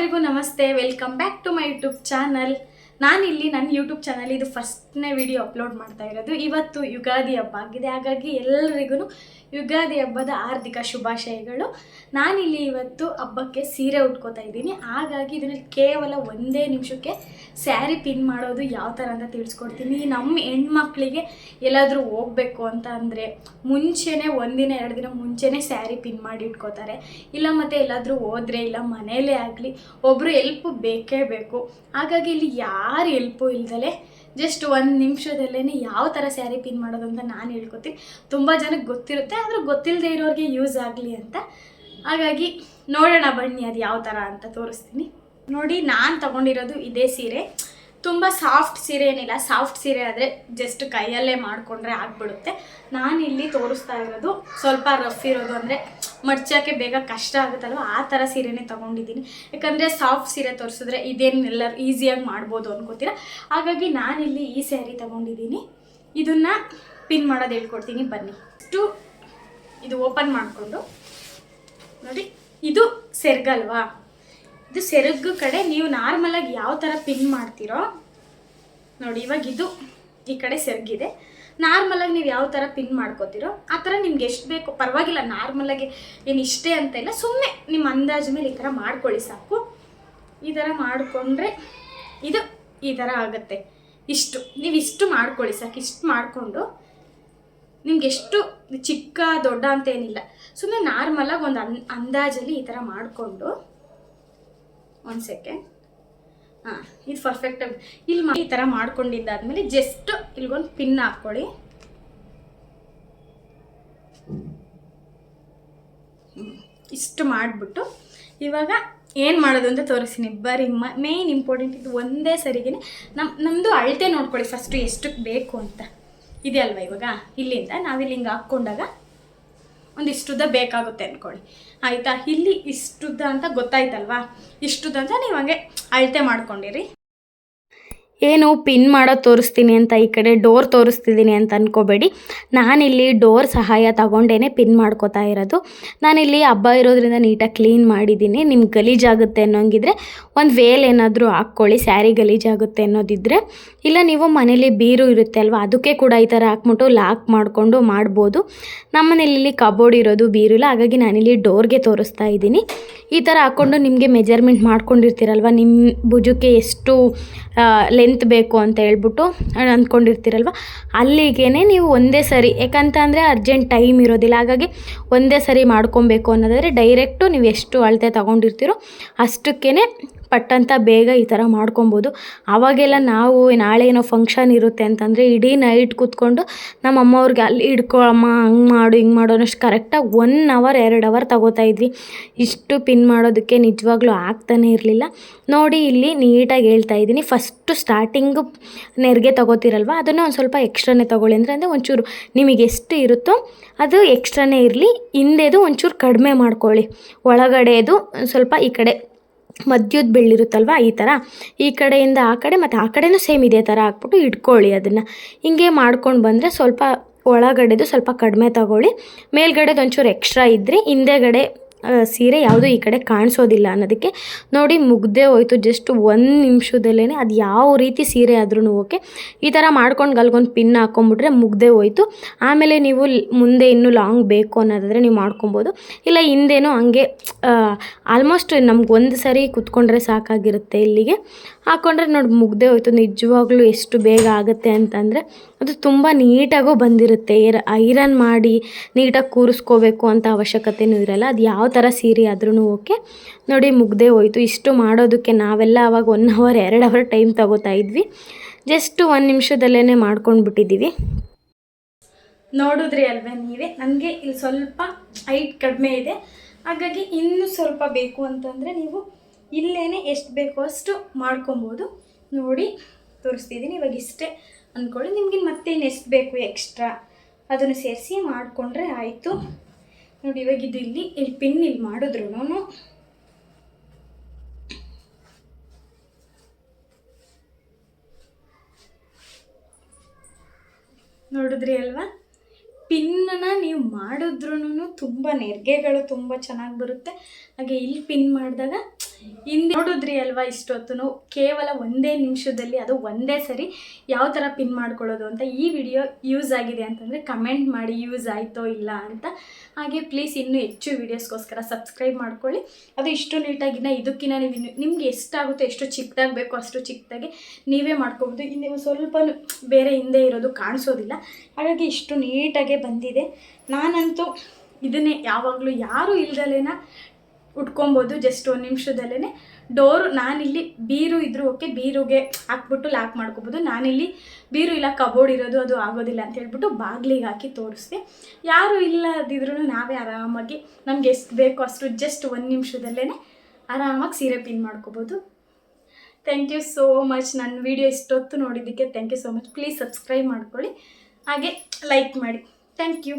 ಎಲ್ರಿಗೂ ನಮಸ್ತೆ, welcome back to my YouTube channel. ನಾನಿಲ್ಲಿ ನನ್ನ ಯೂಟ್ಯೂಬ್ ಚಾನಲ್ ಇದು ಫಸ್ಟ್ನೇ ವಿಡಿಯೋ ಅಪ್ಲೋಡ್ ಮಾಡ್ತಾ ಇರೋದು. ಇವತ್ತು ಯುಗಾದಿ ಹಬ್ಬ ಆಗಿದೆ, ಹಾಗಾಗಿ ಎಲ್ರಿಗೂ ಯುಗಾದಿ ಹಬ್ಬದ ಹಾರ್ದಿಕ ಶುಭಾಶಯಗಳು. ನಾನಿಲ್ಲಿ ಇವತ್ತು ಹಬ್ಬಕ್ಕೆ ಸೀರೆ ಉಟ್ಕೋತಾ ಇದ್ದೀನಿ, ಹಾಗಾಗಿ ಇದರಲ್ಲಿ ಕೇವಲ ಒಂದೇ ನಿಮಿಷಕ್ಕೆ ಸ್ಯಾರಿ ಪಿನ್ ಮಾಡೋದು ಯಾವ ಥರ ಅಂತ ತಿಳಿಸ್ಕೊಡ್ತೀನಿ. ನಮ್ಮ ಹೆಣ್ಮಕ್ಳಿಗೆ ಎಲ್ಲಾದರೂ ಹೋಗಬೇಕು ಅಂತ ಅಂದರೆ ಮುಂಚೆನೇ ಒಂದಿನ ಎರಡು ದಿನ ಮುಂಚೆನೇ ಸ್ಯಾರಿ ಪಿನ್ ಮಾಡಿ ಇಟ್ಕೋತಾರೆ. ಇಲ್ಲ ಮತ್ತು ಎಲ್ಲಾದರೂ ಹೋದರೆ ಇಲ್ಲ ಮನೆಯಲ್ಲೇ ಆಗಲಿ ಒಬ್ಬರು ಎಲ್ಪ್ ಬೇಕೇ ಬೇಕು. ಹಾಗಾಗಿ ಇಲ್ಲಿ ಯಾರು ಎಲ್ಪು ಇಲ್ದಲೆ ಜಸ್ಟ್ ಒಂದು ನಿಮಿಷದಲ್ಲೇ ಯಾವ ಥರ ಸ್ಯಾರಿ ಪಿನ್ ಮಾಡೋದು ಅಂತ ನಾನು ಹೇಳ್ಕೊತೀನಿ. ತುಂಬ ಜನಕ್ಕೆ ಗೊತ್ತಿರುತ್ತೆ, ಆದರೆ ಗೊತ್ತಿಲ್ಲದೆ ಇರೋರಿಗೆ ಯೂಸ್ ಆಗಲಿ ಅಂತ. ಹಾಗಾಗಿ ನೋಡೋಣ ಬನ್ನಿ ಅದು ಯಾವ ಥರ ಅಂತ ತೋರಿಸ್ತೀನಿ. ನೋಡಿ, ನಾನು ತೊಗೊಂಡಿರೋದು ಇದೇ ಸೀರೆ. ತುಂಬ ಸಾಫ್ಟ್ ಸೀರೆ ಏನಿಲ್ಲ, ಸಾಫ್ಟ್ ಸೀರೆ ಆದರೆ ಜಸ್ಟ್ ಕೈಯಲ್ಲೇ ಮಾಡಿಕೊಂಡ್ರೆ ಆಗಿಬಿಡುತ್ತೆ. ನಾನಿಲ್ಲಿ ತೋರಿಸ್ತಾ ಇರೋದು ಸ್ವಲ್ಪ ರಫ್ ಇರೋದು, ಅಂದರೆ ಮಡ್ಚೋಕ್ಕೆ ಬೇಗ ಕಷ್ಟ ಆಗುತ್ತಲ್ವ, ಆ ಥರ ಸೀರೆನೇ ತೊಗೊಂಡಿದ್ದೀನಿ. ಯಾಕಂದರೆ ಸಾಫ್ಟ್ ಸೀರೆ ತೋರಿಸಿದ್ರೆ ಇದೇನೆಲ್ಲರೂ ಈಸಿಯಾಗಿ ಮಾಡ್ಬೋದು ಅನ್ಕೋತೀರ. ಹಾಗಾಗಿ ನಾನಿಲ್ಲಿ ಈ ಸ್ಯಾರಿ ತೊಗೊಂಡಿದ್ದೀನಿ. ಇದನ್ನು ಪಿನ್ ಮಾಡೋದು ಹೇಳ್ಕೊಡ್ತೀನಿ ಬನ್ನಿ. ಇದು ಓಪನ್ ಮಾಡಿಕೊಂಡು ನೋಡಿ, ಇದು ಸೆರ್ಗಲ್ವಾ, ಇದು ಸೆರಗು ಕಡೆ ನೀವು ನಾರ್ಮಲಾಗಿ ಯಾವ ಥರ ಪಿನ್ ಮಾಡ್ತೀರೋ ನೋಡಿ. ಇವಾಗ ಇದು ಈ ಕಡೆ ಸೆರಗಿದೆ. ನಾರ್ಮಲಾಗಿ ನೀವು ಯಾವ ಥರ ಪಿನ್ ಮಾಡ್ಕೋತೀರೋ ಆ ಥರ ನಿಮ್ಗೆ ಎಷ್ಟು ಬೇಕು ಪರವಾಗಿಲ್ಲ. ನಾರ್ಮಲಾಗಿ ಏನು ಇಷ್ಟೇ ಅಂತ ಇಲ್ಲ, ಸುಮ್ಮನೆ ನಿಮ್ಮ ಅಂದಾಜು ಮೇಲೆ ಈ ಥರ ಮಾಡ್ಕೊಳ್ಳಿ ಸಾಕು. ಈ ಥರ ಮಾಡಿಕೊಂಡ್ರೆ ಇದು ಈ ಥರ ಆಗುತ್ತೆ. ನೀವು ಇಷ್ಟು ಮಾಡ್ಕೊಳ್ಳಿ ಸಾಕು. ಇಷ್ಟು ಮಾಡಿಕೊಂಡು ನಿಮ್ಗೆ ಎಷ್ಟು ಚಿಕ್ಕ ದೊಡ್ಡ ಅಂತ ಏನಿಲ್ಲ, ಸುಮ್ಮನೆ ನಾರ್ಮಲಾಗಿ ಒಂದು ಅಂದಾಜಲ್ಲಿ ಈ ಥರ ಮಾಡಿಕೊಂಡು ಒಂದು ಸೆಕೆಂಡ್. ಇದು ಪರ್ಫೆಕ್ಟಾಗಿ ಇಲ್ಲಿ ಈ ಥರ ಮಾಡ್ಕೊಂಡಿದ್ದಾದ್ಮೇಲೆ ಜಸ್ಟ್ ಇಲ್ಲಿಗೊಂದು ಪಿನ್ ಹಾಕ್ಕೊಳ್ಳಿ. ಇಷ್ಟು ಮಾಡಿಬಿಟ್ಟು ಇವಾಗ ಏನು ಮಾಡೋದು ಅಂತ ತೋರಿಸ್ತೀನಿ. ಬರೀ ಮೇನ್ ಇಂಪಾರ್ಟೆಂಟ್ ಇದು ಒಂದೇ ಸರಿಗೆ ನಮ್ಮದು ಅಳತೆ ನೋಡ್ಕೊಳ್ಳಿ ಫಸ್ಟು ಎಷ್ಟಕ್ಕೆ ಬೇಕು ಅಂತ. ಇದೆ ಅಲ್ವಾ, ಇವಾಗ ಇಲ್ಲಿಂದ ನಾವಿಲ್ಲಿ ಹಿಂಗೆ ಹಾಕ್ಕೊಂಡಾಗ ಒಂದಿಷ್ಟುದ್ದ ಬೇಕಾಗುತ್ತೆ ಅಂದ್ಕೊಳ್ಳಿ, ಆಯಿತಾ. ಇಲ್ಲಿ ಇಷ್ಟುದ್ದ ಅಂತ ಗೊತ್ತಾಯ್ತಲ್ವಾ, ಇಷ್ಟುದ್ದ ಅಂತ ನೀವು ಹಂಗೆ ಅಳತೆ ಮಾಡ್ಕೊಂಡಿರಿ. ಏನು ಪಿನ್ ಮಾಡೋದು ತೋರಿಸ್ತೀನಿ ಅಂತ ಈ ಕಡೆ ಡೋರ್ ತೋರಿಸ್ತಿದ್ದೀನಿ ಅಂತ ಅಂದ್ಕೋಬೇಡಿ. ನಾನಿಲ್ಲಿ ಡೋರ್ ಸಹಾಯ ತಗೊಂಡೇ ಪಿನ್ ಮಾಡ್ಕೋತಾ ಇರೋದು. ನಾನಿಲ್ಲಿ ಹಬ್ಬ ಇರೋದ್ರಿಂದ ನೀಟಾಗಿ ಕ್ಲೀನ್ ಮಾಡಿದ್ದೀನಿ. ನಿಮ್ಗೆ ಗಲೀಜಾಗುತ್ತೆ ಅನ್ನೋಂಗಿದ್ರೆ ಒಂದು ವೇಲ್ ಏನಾದರೂ ಹಾಕ್ಕೊಳ್ಳಿ, ಸ್ಯಾರಿ ಗಲೀಜಾಗುತ್ತೆ ಅನ್ನೋದಿದ್ದರೆ. ಇಲ್ಲ ನೀವು ಮನೇಲಿ ಬೀರು ಇರುತ್ತೆ ಅಲ್ವಾ, ಅದಕ್ಕೆ ಕೂಡ ಈ ಥರ ಹಾಕ್ಬಿಟ್ಟು ಲಾಕ್ ಮಾಡಿಕೊಂಡು ಮಾಡ್ಬೋದು. ನಮ್ಮ ಮನೇಲಿ ಕಬೋರ್ಡ್ ಇರೋದು, ಬೀರು ಇಲ್ಲ, ಹಾಗಾಗಿ ನಾನಿಲ್ಲಿ ಡೋರ್ಗೆ ತೋರಿಸ್ತಾ ಇದ್ದೀನಿ. ಈ ಥರ ಹಾಕ್ಕೊಂಡು ನಿಮಗೆ ಮೆಜರ್ಮೆಂಟ್ ಮಾಡ್ಕೊಂಡಿರ್ತೀರಲ್ವ, ನಿಮ್ಮ ಭುಜಕ್ಕೆ ಎಷ್ಟು ಲೆಂತ್ ಬೇಕು ಅಂತ ಹೇಳ್ಬಿಟ್ಟು ಅಂದ್ಕೊಂಡಿರ್ತೀರಲ್ವ, ಅಲ್ಲಿಗೇ ನೀವು ಒಂದೇ ಸರಿ, ಯಾಕಂತಂದರೆ ಅರ್ಜೆಂಟ್ ಟೈಮ್ ಇರೋದಿಲ್ಲ, ಹಾಗಾಗಿ ಒಂದೇ ಸರಿ ಮಾಡ್ಕೊಬೇಕು ಅನ್ನೋದಾದರೆ ಡೈರೆಕ್ಟು ನೀವು ಎಷ್ಟು ಅಳತೆ ತೊಗೊಂಡಿರ್ತೀರೋ ಅಷ್ಟಕ್ಕೇ ಪಟ್ಟಂತ ಬೇಗ ಈ ಥರ ಮಾಡ್ಕೊಬೋದು. ಆವಾಗೆಲ್ಲ ನಾವು ನಾಳೆ ಏನೋ ಫಂಕ್ಷನ್ ಇರುತ್ತೆ ಅಂತಂದರೆ ಇಡೀ ನೈಟ್ ಕೂತ್ಕೊಂಡು ನಮ್ಮ ಅಮ್ಮವ್ರಿಗೆ ಅಲ್ಲಿ ಹಿಡ್ಕೊಳಮ್ಮ, ಹಂಗೆ ಮಾಡು ಹಿಂಗೆ ಮಾಡು ಅನ್ನೋಷ್ಟು ಕರೆಕ್ಟಾಗಿ 1 ಅವರ್ 2 ಅವರ್ ತಗೋತಾ ಇದ್ವಿ. ಇಷ್ಟು ಪಿನ್ ಮಾಡೋದಕ್ಕೆ ನಿಜವಾಗ್ಲೂ ಆಗ್ತಾನೆ ಇರಲಿಲ್ಲ. ನೋಡಿ, ಇಲ್ಲಿ ನೀಟಾಗಿ ಹೇಳ್ತಾ ಇದ್ದೀನಿ. ಫಸ್ಟು ಸ್ಟಾರ್ಟಿಂಗು ನೆರಿಗೆ ತಗೋತಿರಲ್ವ, ಅದನ್ನು ಒಂದು ಸ್ವಲ್ಪ ಎಕ್ಸ್ಟ್ರಾನೇ ತೊಗೊಳ್ಳಿ. ಅಂದರೆ ಒಂಚೂರು ನಿಮಗೆ ಎಷ್ಟು ಇರುತ್ತೋ ಅದು ಎಕ್ಸ್ಟ್ರಾನೇ ಇರಲಿ. ಹಿಂದೆದು ಒಂಚೂರು ಕಡಿಮೆ ಮಾಡ್ಕೊಳ್ಳಿ. ಒಳಗಡೆದು ಸ್ವಲ್ಪ ಈ ಕಡೆ ಮಧ್ಯದ ಬೆಳ್ಳಿರುತ್ತಲ್ವ, ಈ ಥರ ಈ ಕಡೆಯಿಂದ ಆ ಕಡೆ ಮತ್ತು ಆ ಕಡೆನೂ ಸೇಮ್ ಇದೇ ಥರ ಹಾಕ್ಬಿಟ್ಟು ಇಟ್ಕೊಳ್ಳಿ. ಅದನ್ನು ಹಿಂಗೆ ಮಾಡ್ಕೊಂಡು ಬಂದರೆ ಸ್ವಲ್ಪ ಒಳಗಡೆದು ಸ್ವಲ್ಪ ಕಡಿಮೆ ತಗೊಳ್ಳಿ. ಮೇಲ್ಗಡೆದು ಒಂಚೂರು ಎಕ್ಸ್ಟ್ರಾ ಇದ್ದರೆ ಹಿಂದೆಗಡೆ ಸೀರೆ ಯಾವುದು ಈ ಕಡೆ ಕಾಣಿಸೋದಿಲ್ಲ ಅನ್ನೋದಕ್ಕೆ. ನೋಡಿ, ಮುಗ್ದೇ ಹೋಯ್ತು. ಜಸ್ಟ್ 1 ನಿಮಿಷದಲ್ಲೇ ಅದು ಯಾವ ರೀತಿ ಸೀರೆ ಆದ್ರೂ ಓಕೆ. ಈ ಥರ ಮಾಡ್ಕೊಂಡು ಅಲ್ಗೊಂದು ಪಿನ್ ಹಾಕ್ಕೊಂಬಿಟ್ರೆ ಮುಗ್ದೇ ಹೋಯ್ತು. ಆಮೇಲೆ ನೀವು ಮುಂದೆ ಇನ್ನೂ ಲಾಂಗ್ ಬೇಕು ಅನ್ನೋದಾದರೆ ನೀವು ಮಾಡ್ಕೊಬೋದು. ಇಲ್ಲ ಹಿಂದೇನೂ ಹಂಗೆ ಆಲ್ಮೋಸ್ಟ್ ನಮ್ಗೆ ಒಂದು ಸರಿ ಕುತ್ಕೊಂಡ್ರೆ ಸಾಕಾಗಿರುತ್ತೆ. ಇಲ್ಲಿಗೆ ಹಾಕ್ಕೊಂಡ್ರೆ ನೋಡಿ ಮುಗ್ದೇ ಹೋಯ್ತು. ನಿಜವಾಗ್ಲೂ ಎಷ್ಟು ಬೇಗ ಆಗುತ್ತೆ ಅಂತಂದರೆ ಅದು ತುಂಬ ನೀಟಾಗೂ ಬಂದಿರುತ್ತೆ. ಐರನ್ ಮಾಡಿ ನೀಟಾಗಿ ಕೂರಿಸ್ಕೋಬೇಕು ಅಂತ ಅವಶ್ಯಕತೆಯೂ ಇರಲ್ಲ. ಅದು ಯಾವ ಥರ ಸೀರೆ ಆದ್ರೂ ಓಕೆ. ನೋಡಿ, ಮುಗ್ದೇ ಹೋಯ್ತು. ಇಷ್ಟು ಮಾಡೋದಕ್ಕೆ ನಾವೆಲ್ಲ ಆವಾಗ 1 ಅವರ್ 2 ಅವರ್ ಟೈಮ್ ತಗೋತಾ ಇದ್ವಿ. ಜಸ್ಟ್ 1 ನಿಮಿಷದಲ್ಲೇ ಮಾಡ್ಕೊಂಡು ಬಿಟ್ಟಿದ್ದೀವಿ. ನೋಡಿದ್ರಿ ಅಲ್ವೇ ನೀವೇ, ನನಗೆ ಇಲ್ಲಿ ಸ್ವಲ್ಪ ಹೈಟ್ ಕಡಿಮೆ ಇದೆ, ಹಾಗಾಗಿ ಇನ್ನೂ ಸ್ವಲ್ಪ ಬೇಕು ಅಂತಂದರೆ ನೀವು ಇಲ್ಲೇ ಎಷ್ಟು ಬೇಕೋ ಅಷ್ಟು ಮಾಡ್ಕೊಬೋದು. ನೋಡಿ, ತೋರಿಸ್ತಿದ್ದೀನಿ. ಇವಾಗ ಇಷ್ಟೇ ಅಂದ್ಕೊಳ್ಳಿ. ನಿಮಗೆ ಮತ್ತೆ ಎಷ್ಟು ಬೇಕು ಎಕ್ಸ್ಟ್ರಾ ಅದನ್ನು ಸೇರಿಸಿ ಮಾಡಿಕೊಂಡ್ರೆ ಆಯಿತು. ನೋಡಿ, ಇವಾಗ ಇದು ಇಲ್ಲಿ ಪಿನ್ ಇಲ್ಲಿ ಮಾಡಿದ್ರು ನೋಡಿದ್ರಿ ಅಲ್ವಾ, ಪಿನ್ನ ನೀವು ಮಾಡಿದ್ರೂ ತುಂಬ ನೆರಿಗೆಗಳು ತುಂಬ ಚೆನ್ನಾಗಿ ಬರುತ್ತೆ. ಹಾಗೆ ಇಲ್ಲಿ ಪಿನ್ ಮಾಡಿದಾಗ ಹಿಂದೆ ನೋಡಿದ್ರಿ ಅಲ್ವಾ ಇಷ್ಟೊತ್ತು ಕೇವಲ ಒಂದೇ ನಿಮಿಷದಲ್ಲಿ ಅದು ಒಂದೇ ಸರಿ ಯಾವ ಥರ ಪಿನ್ ಮಾಡ್ಕೊಳ್ಳೋದು ಅಂತ. ಈ ವಿಡಿಯೋ ಯೂಸ್ ಆಗಿದೆ ಅಂತಂದರೆ ಕಮೆಂಟ್ ಮಾಡಿ ಯೂಸ್ ಆಯಿತೋ ಇಲ್ಲ ಅಂತ. ಹಾಗೆ ಪ್ಲೀಸ್ ಇನ್ನೂ ಹೆಚ್ಚು ವೀಡಿಯೋಸ್ಗೋಸ್ಕರ ಸಬ್ಸ್ಕ್ರೈಬ್ ಮಾಡ್ಕೊಳ್ಳಿ. ಅದು ಇಷ್ಟು ನೀಟಾಗಿನ ಇದಕ್ಕಿಂತ ನಿಮ್ಗೆ ಎಷ್ಟಾಗುತ್ತೋ ಎಷ್ಟು ಚಿಕ್ಕದಾಗಿ ಬೇಕೋ ಅಷ್ಟು ಚಿಕ್ಕದಾಗಿ ನೀವೇ ಮಾಡ್ಕೊಬೋದು. ಹಿಂದೆ ಸ್ವಲ್ಪ ಬೇರೆ ಹಿಂದೆ ಇರೋದು ಕಾಣಿಸೋದಿಲ್ಲ, ಹಾಗಾಗಿ ಇಷ್ಟು ನೀಟಾಗೆ ಬಂದಿದೆ. ನಾನಂತೂ ಇದನ್ನೇ ಯಾವಾಗಲೂ ಯಾರೂ ಇಲ್ದಲೇನ ಉಟ್ಕೊಬೋದು. ಜಸ್ಟ್ 1 ನಿಮಿಷದಲ್ಲೇ ಡೋರು, ನಾನಿಲ್ಲಿ ಬೀರು ಇದ್ರೂ ಓಕೆ, ಬೀರುಗೆ ಹಾಕ್ಬಿಟ್ಟು ಲಾಕ್ ಮಾಡ್ಕೊಬೋದು. ನಾನಿಲ್ಲಿ ಬೀರು ಇಲ್ಲ ಕಬೋರ್ಡ್ ಇರೋದು ಅದು ಆಗೋದಿಲ್ಲ ಅಂತ ಹೇಳ್ಬಿಟ್ಟು ಬಾಗಿಲಿಗೆ ಹಾಕಿ ತೋರಿಸ್ದೆ. ಯಾರು ಇಲ್ಲದಿದ್ರೂ ನಾವೇ ಆರಾಮಾಗಿ ನಮ್ಗೆ ಎಷ್ಟು ಬೇಕೋ ಅಷ್ಟು ಜಸ್ಟ್ 1 ನಿಮಿಷದಲ್ಲೇ ಆರಾಮಾಗಿ ಸೀರೆ ಪಿನ್ ಮಾಡ್ಕೊಬೋದು. Thank you so much. ನನ್ನ ವಿಡಿಯೋ ಇಷ್ಟೊತ್ತು ನೋಡಿದ್ದಕ್ಕೆ thank you so much. Please subscribe ಮಾಡ್ಕೊಳ್ಳಿ, ಹಾಗೆ ಲೈಕ್ ಮಾಡಿ. Thank you.